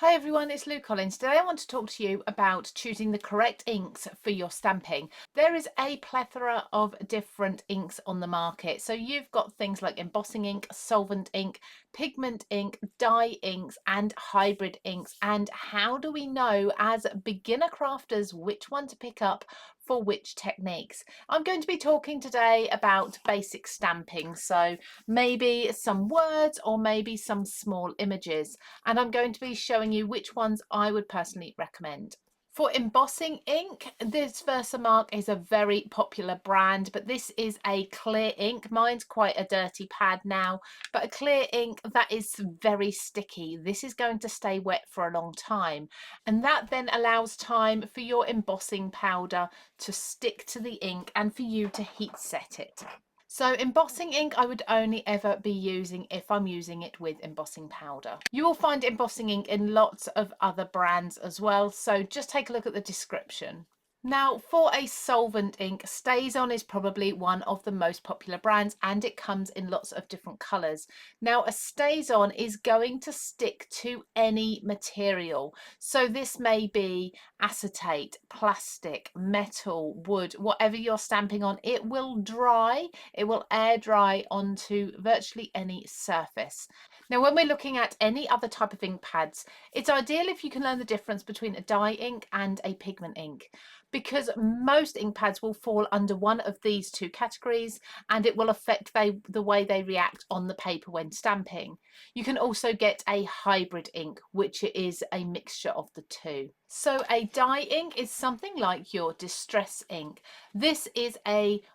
Hi everyone, it's Lou Collins. Today I want to talk to you about choosing the correct inks for your stamping. There is a plethora of different inks on the market. So you've got things like embossing ink, solvent ink, pigment ink, dye inks and hybrid inks. And how do we know as beginner crafters which one to pick up for which techniques? I'm going to be talking today about basic stamping. So maybe some words or maybe some small images, and I'm going to be showing you which ones I would personally recommend. For embossing ink, this Versamark is a very popular brand, but this is a clear ink. Mine's quite a dirty pad now, but a clear ink that is very sticky. This is going to stay wet for a long time, and that then allows time for your embossing powder to stick to the ink and for you to heat set it. So embossing ink I would only ever be using if I'm using it with embossing powder. You will find embossing ink in lots of other brands as well, so just take a look at the description. Now for a solvent ink, StazOn is probably one of the most popular brands and it comes in lots of different colours. Now a StazOn is going to stick to any material. So this may be acetate, plastic, metal, wood, whatever you're stamping on, it will dry, it will air dry onto virtually any surface. Now when we're looking at any other type of ink pads, it's ideal if you can learn the difference between a dye ink and a pigment ink, because most ink pads will fall under one of these two categories and it will affect the way they react on the paper when stamping. You can also get a hybrid ink, which is a mixture of the two. So a dye ink is something like your distress ink. This is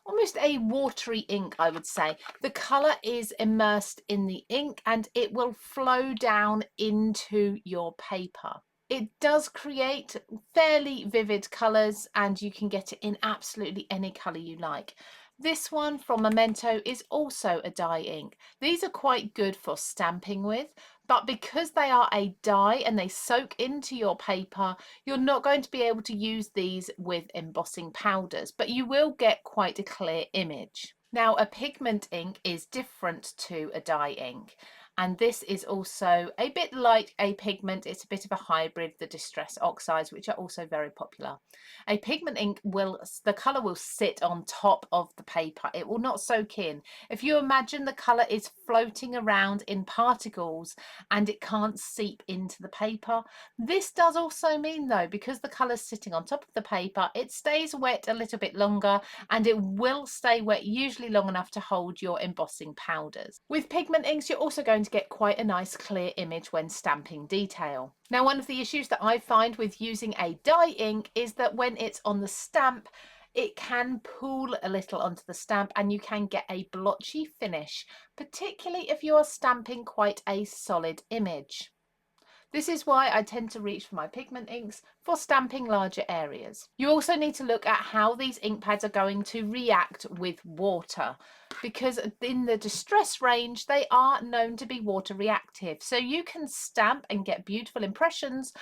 almost a watery ink, I would say. The colour is immersed in the ink and it will flow down into your paper. It does create fairly vivid colours and you can get it in absolutely any colour you like. This one from Memento is also a dye ink. These are quite good for stamping with, but because they are a dye and they soak into your paper, you're not going to be able to use these with embossing powders, but you will get quite a clear image. Now a pigment ink is different to a dye ink, and this is also a bit like a pigment. It's a bit of a hybrid, the distress oxides, which are also very popular. A pigment ink the colour will sit on top of the paper. It will not soak in. If you imagine the colour is floating around in particles and it can't seep into the paper. This does also mean though, because the colour is sitting on top of the paper, it stays wet a little bit longer and it will stay wet usually long enough to hold your embossing powders. With pigment inks, you're also going to get quite a nice clear image when stamping detail. Now, one of the issues that I find with using a dye ink is that when it's on the stamp, it can pool a little onto the stamp and you can get a blotchy finish, particularly if you are stamping quite a solid image. This is why I tend to reach for my pigment inks for stamping larger areas. You also need to look at how these ink pads are going to react with water, because in the distress range they are known to be water reactive. So you can stamp and get beautiful impressions,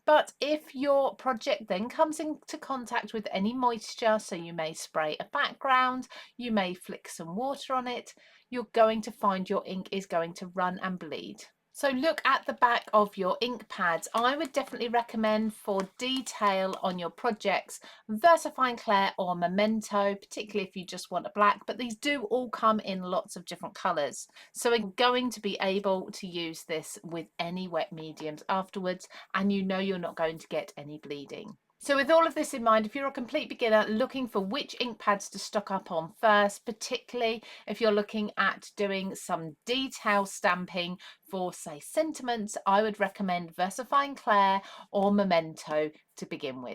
but if your project then comes into contact with any moisture, so you may spray a background, you may flick some water on it, you're going to find your ink is going to run and bleed. So look at the back of your ink pads. I would definitely recommend for detail on your projects VersaFine Clair or Memento, particularly if you just want a black, but these do all come in lots of different colours. So we're going to be able to use this with any wet mediums afterwards, and you know you're not going to get any bleeding. So with all of this in mind, if you're a complete beginner looking for which ink pads to stock up on first, particularly if you're looking at doing some detail stamping for, say, sentiments, I would recommend VersaFine Clair or Memento to begin with.